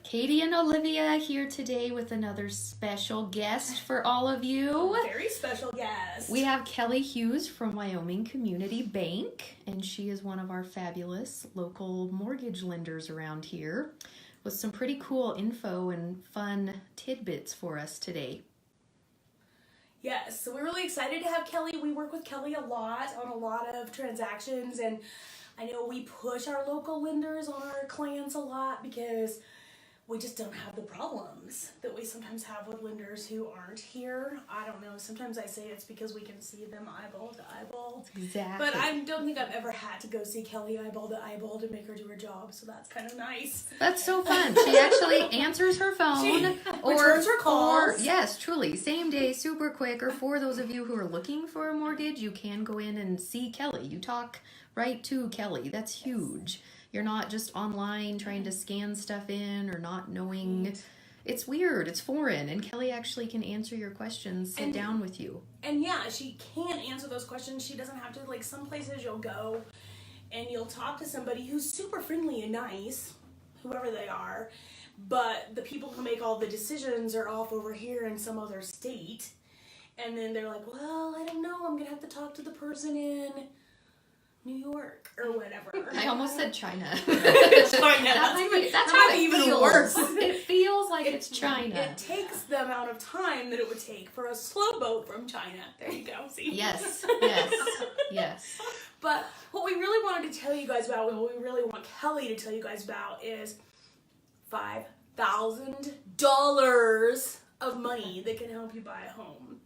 Katie and Olivia here today with another special guest for all of you. Very special guest. We have Kelly Hughes from Wyoming Community Bank, and she is one of our fabulous local mortgage lenders around here with some pretty cool info and fun tidbits for us today. Yes, so we're really excited to have Kelly. We work with Kelly a lot on a lot of transactions, and I know we push our local lenders on our clients a lot because we just don't have the problems that we sometimes have with lenders who aren't here. I don't know. Sometimes I say it's because we can see them eyeball to eyeball. Exactly. But I don't think I've ever had to go see Kelly eyeball to eyeball to make her do her job, so that's kind of nice. That's so fun. She actually answers her phone or returns her calls. Or, yes, truly, same day, super quick. Or for those of you who are looking for a mortgage, you can go in and see Kelly. You talk right to Kelly. That's huge. You're not just online trying to scan stuff in or not knowing. It's weird. It's foreign. And Kelly actually can answer your questions, sit down with you. And yeah, she can answer those questions. She doesn't have to, like some places you'll go and you'll talk to somebody who's super friendly and nice, whoever they are, but the people who make all the decisions are off over here in some other state. And then they're like, well, I don't know. I'm going to have to talk to the person in New York or whatever. I almost said China. China. That's how it even feels. Worse. It feels like it's China. It takes the amount of time that it would take for a slow boat from China. There you go. See? Yes. But what we really wanted to tell you guys about, what we really want Kelly to tell you guys about is $5,000 of money that can help you buy a home.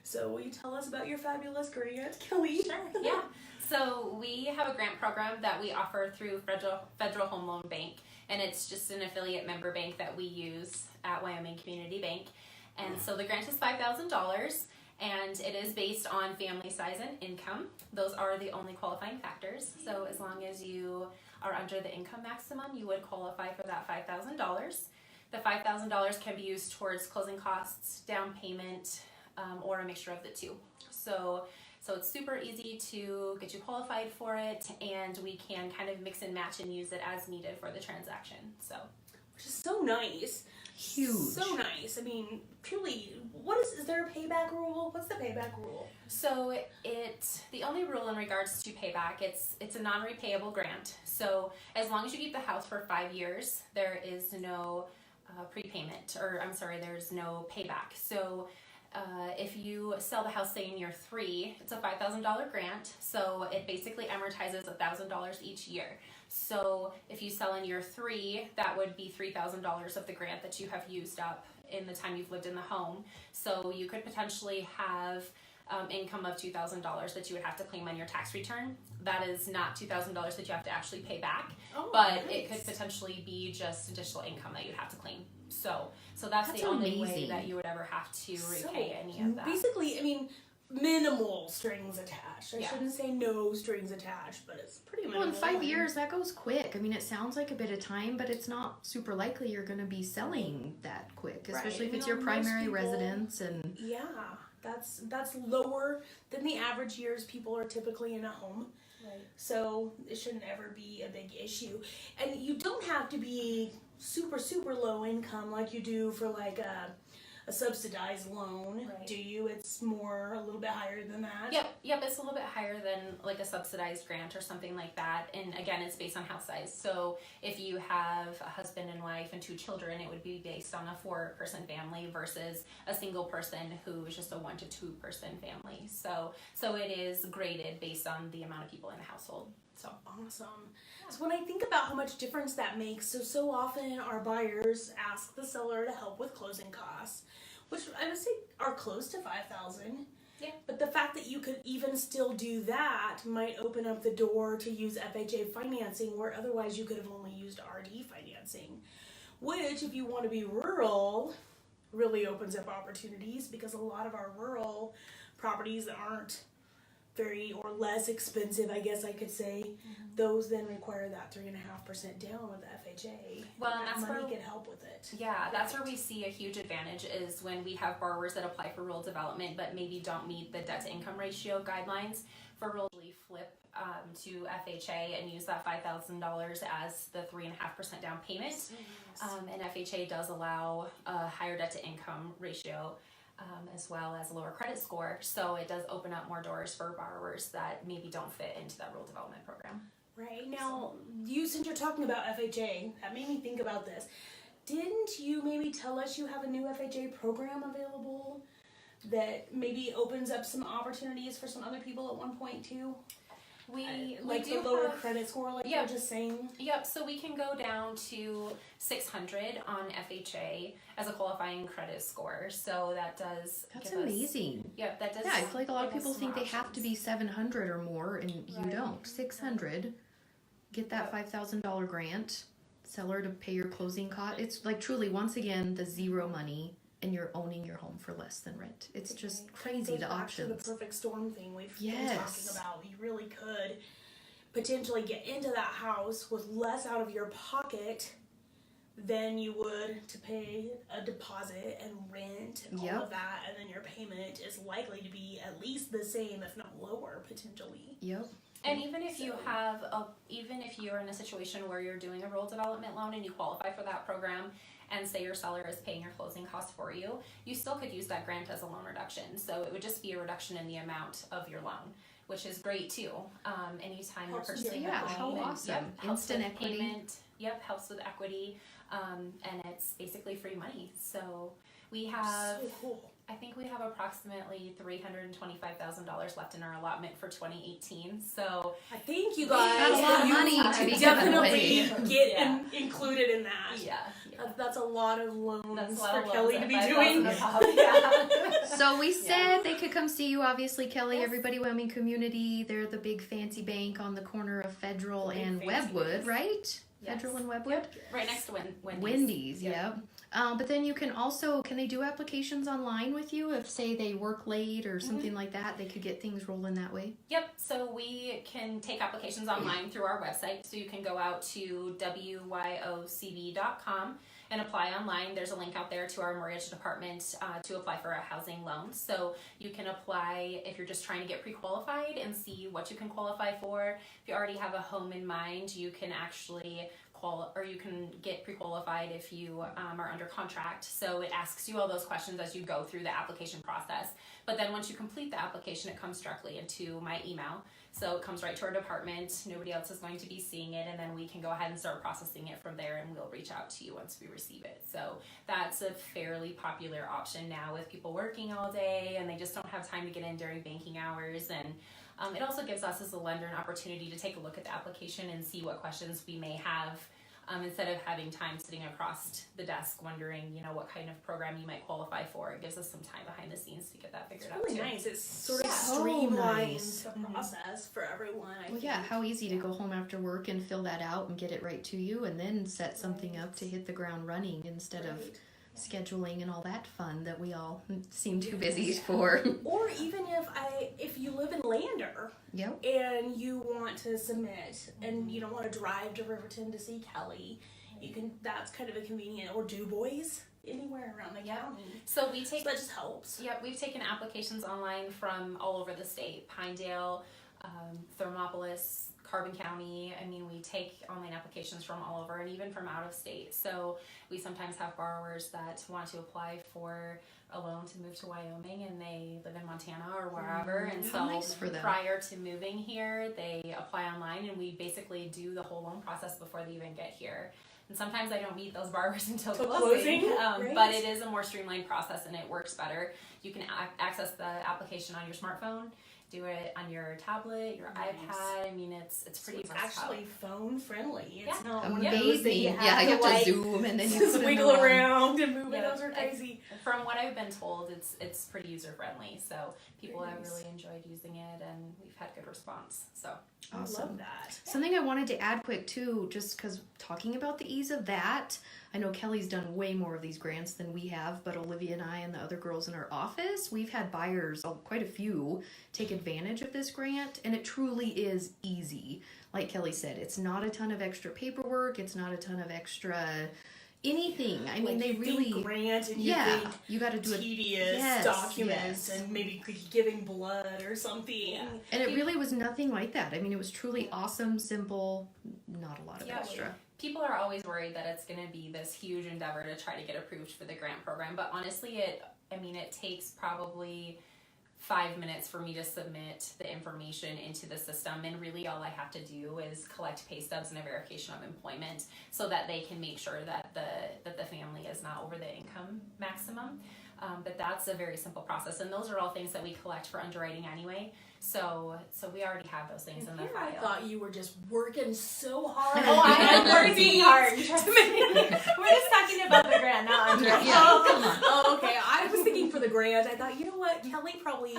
So will you tell us about your fabulous grant, Kelly? Sure, yeah. So we have a grant program that we offer through Federal Home Loan Bank, and it's just an affiliate member bank that we use at Wyoming Community Bank. And so the grant is $5,000, and it is based on family size and income. Those are the only qualifying factors. So as long as you are under the income maximum, you would qualify for that $5,000. The $5,000 can be used towards closing costs, down payment, or a mixture of the two. So it's super easy to get you qualified for it, and we can kind of mix and match and use it as needed for the transaction. So, which is so nice. Huge. So nice. I mean, truly, is there a payback rule? What's the payback rule? So the only rule in regards to payback, it's a non-repayable grant. So as long as you keep the house for 5 years, there is no there's no payback. So if you sell the house, say in year 3, it's a $5,000 grant, so it basically amortizes $1,000 each year. So if you sell in year 3, that would be $3,000 of the grant that you have used up in the time you've lived in the home. So you could potentially have income of $2,000 that you would have to claim on your tax return. That is not $2,000 that you have to actually pay back, but nice. It could potentially be just additional income that you'd have to claim. So that's the only way that you would ever have to repay any of that. Basically, I mean, minimal strings attached. I shouldn't say no strings attached, but it's pretty minimal. Well, in 5 years, that goes quick. I mean, it sounds like a bit of time, but it's not super likely you're going to be selling that quick, especially if it's your primary residence. And yeah, that's lower than the average years people are typically in a home. Right. So it shouldn't ever be a big issue. And you don't have to be super, super low income like you do for like a subsidized loan, right. Do you? It's more a little bit higher than that? Yep, it's a little bit higher than like a subsidized grant or something like that. And again, it's based on house size. So if you have a husband and wife and 2 children, it would be based on a 4-person family versus a single person who is just a 1 to 2 person family. So it is graded based on the amount of people in the household. So awesome. Yeah. So when I think about how much difference that makes, so often our buyers ask the seller to help with closing costs, which I would say are close to $5,000. Yeah. But the fact that you could even still do that might open up the door to use FHA financing, where otherwise you could have only used RD financing, which, if you want to be rural, really opens up opportunities, because a lot of our rural properties aren't very or less expensive, I guess I could say, those then require that 3.5% down with FHA. Well, and and that that's money where can help with it. Yeah, that's where we see a huge advantage is when we have borrowers that apply for rural development but maybe don't meet the debt to income ratio guidelines for rural flip to FHA and use that $5,000 as the 3.5% down payment. And FHA does allow a higher debt to income ratio as well as a lower credit score. So it does open up more doors for borrowers that maybe don't fit into that rural development program. Right. Now, since you're talking about FHA, that made me think about this. Didn't you maybe tell us you have a new FHA program available that maybe opens up some opportunities for some other people at one point too? We the lower credit score, like you were just saying. Yep. So we can go down to 600 on FHA as a qualifying credit score. So that does. That's amazing. Yep. That does. Yeah, I feel like a lot of people think they have to be 700 or more, and you don't. 600. Get that $5,000 grant. Seller to pay your closing cost. It's like truly, once again, the zero money, and you're owning your home for less than rent. It's just crazy, the options. Back to the perfect storm thing we've been Yes. talking about. You really could potentially get into that house with less out of your pocket than you would to pay a deposit and rent and all of that, and then your payment is likely to be at least the same, if not lower, potentially. Yep. And even if you have even if you're in a situation where you're doing a rural development loan and you qualify for that program, and say your seller is paying your closing costs for you, you still could use that grant as a loan reduction. So it would just be a reduction in the amount of your loan, which is great too. Anytime you're purchasing a home, how awesome! Instant equity. Payment, helps with equity, and it's basically free money. So we have. So cool. I think we have approximately $325,000 left in our allotment for 2018. So I think you guys got a lot of money to be definitely get included in that. Yeah. That's a lot of loans for Kelly to be doing. So we said they could come see you, obviously, Kelly. Everybody, Wyoming Community. They're the big fancy bank on the corner of Federal and Webwood, right? Yes. Federal and Webwood? Yep. Right next to Wendy's. Wendy's, yep. But then you can also, can they do applications online with you? If, say, they work late or something like that, they could get things rolling that way? Yep. So we can take applications online through our website. So you can go out to wyocb.com and apply online. There's a link out there to our mortgage department to apply for a housing loan. So you can apply if you're just trying to get pre-qualified and see what you can qualify for. If you already have a home in mind, you can actually you can get pre-qualified if you are under contract. So it asks you all those questions as you go through the application process. But then once you complete the application, it comes directly into my email. So it comes right to our department. Nobody else is going to be seeing it, and then we can go ahead and start processing it from there, and we'll reach out to you once we receive it. So that's a fairly popular option now with people working all day, and they just don't have time to get in during banking hours. And it also gives us as a lender an opportunity to take a look at the application and see what questions we may have instead of having time sitting across the desk wondering, what kind of program you might qualify for. It gives us some time behind the scenes to get that figured out too. Really nice. It's sort of streamlines the process for everyone. I think. How easy to go home after work and fill that out and get it right to you and then set something up to hit the ground running instead of scheduling and all that fun that we all seem too busy for. Or even if you live in Lander and you want to submit and you don't want to drive to Riverton to see Kelly, that's kind of a convenient, or Du Bois, anywhere around the county. So that just helps. Yep, we've taken applications online from all over the state. Pinedale, Thermopolis, Carbon County. I mean, we take online applications from all over and even from out of state. So we sometimes have borrowers that want to apply for a loan to move to Wyoming and they live in Montana or wherever. And so nice for them. Prior to moving here, they apply online and we basically do the whole loan process before they even get here. And sometimes I don't meet those borrowers until closing. But it is a more streamlined process and it works better. You can access the application on your smartphone, do it on your tablet, your iPad. I mean, it's pretty It's versatile. actually phone friendly. It's not Amazing. one of those that you have you have to like zoom and then you put wiggle around and move it. Those are crazy. From what I've been told, it's pretty user friendly. So people have really enjoyed using it, and we've had good response. So awesome. I love that. Something I wanted to add quick too, just because talking about the ease of that, I know Kelly's done way more of these grants than we have, but Olivia and I and the other girls in our office, we've had buyers, quite a few, take advantage of this grant, and it truly is easy. Like Kelly said, it's not a ton of extra paperwork, it's not a ton of extra anything. I mean, they really grant and you think you got to do tedious documents and maybe giving blood or something. And it really was nothing like that. I mean, it was truly awesome, simple, not a lot of extra. People are always worried that it's going to be this huge endeavor to try to get approved for the grant program, but honestly, it takes probably 5 minutes for me to submit the information into the system, and really all I have to do is collect pay stubs and a verification of employment so that they can make sure that the family is not over the income maximum. But that's a very simple process, and those are all things that we collect for underwriting anyway. So we already have those things in the file. I thought you were just working so hard. Oh, I am working hard. We're just talking about the grant, not underwriting. Oh, okay. I was thinking for the grant. I thought, you know what, Kelly probably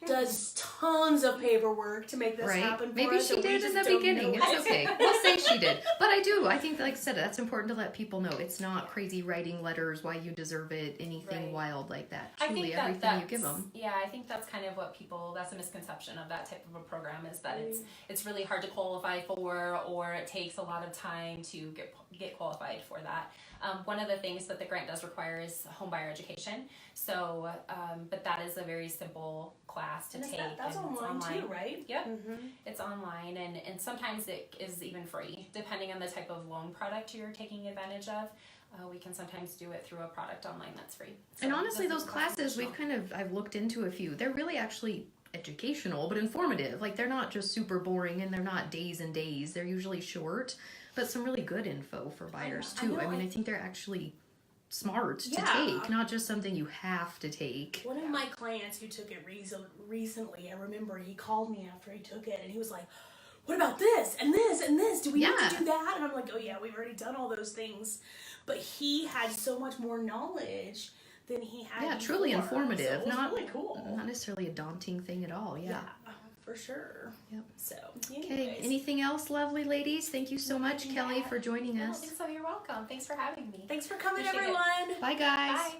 does tons of paperwork to make this happen for Maybe us. she did in the beginning. It's okay. We'll say she did. But I think, like I said, that's important to let people know. It's not crazy writing letters, why you deserve it, anything wild like that. Truly, everything you give them. Yeah, I think that's kind of what that's a misconception of that type of a program, is that it's really hard to qualify for, or it takes a lot of time to get qualified for that. One of the things that the grant does require is home buyer education. So, but that is a very simple class to take. That's online too, right? Yep. Mm-hmm. It's online, and sometimes it is even free, depending on the type of loan product you're taking advantage of. We can sometimes do it through a product online that's free. So and honestly, those classes, I've looked into a few. They're really actually educational, but informative. Like, they're not just super boring, and they're not days and days. They're usually short, but some really good info for buyers too. I think they're actually smart to take, not just something you have to take. One of my clients who took it recently, I remember he called me after he took it, and he was like, what about this and this and this? Do we need to do that? And I'm like, oh yeah, we've already done all those things. But he had so much more knowledge than he had before. Truly informative. So it was really cool. Not necessarily a daunting thing at all. Yeah, for sure. Yep. So, okay. Anything else, lovely ladies? Thank you so much, Kelly, for joining us. I don't think so. You're welcome. Thanks for having me. Thanks for coming, everyone. Bye, guys. Bye.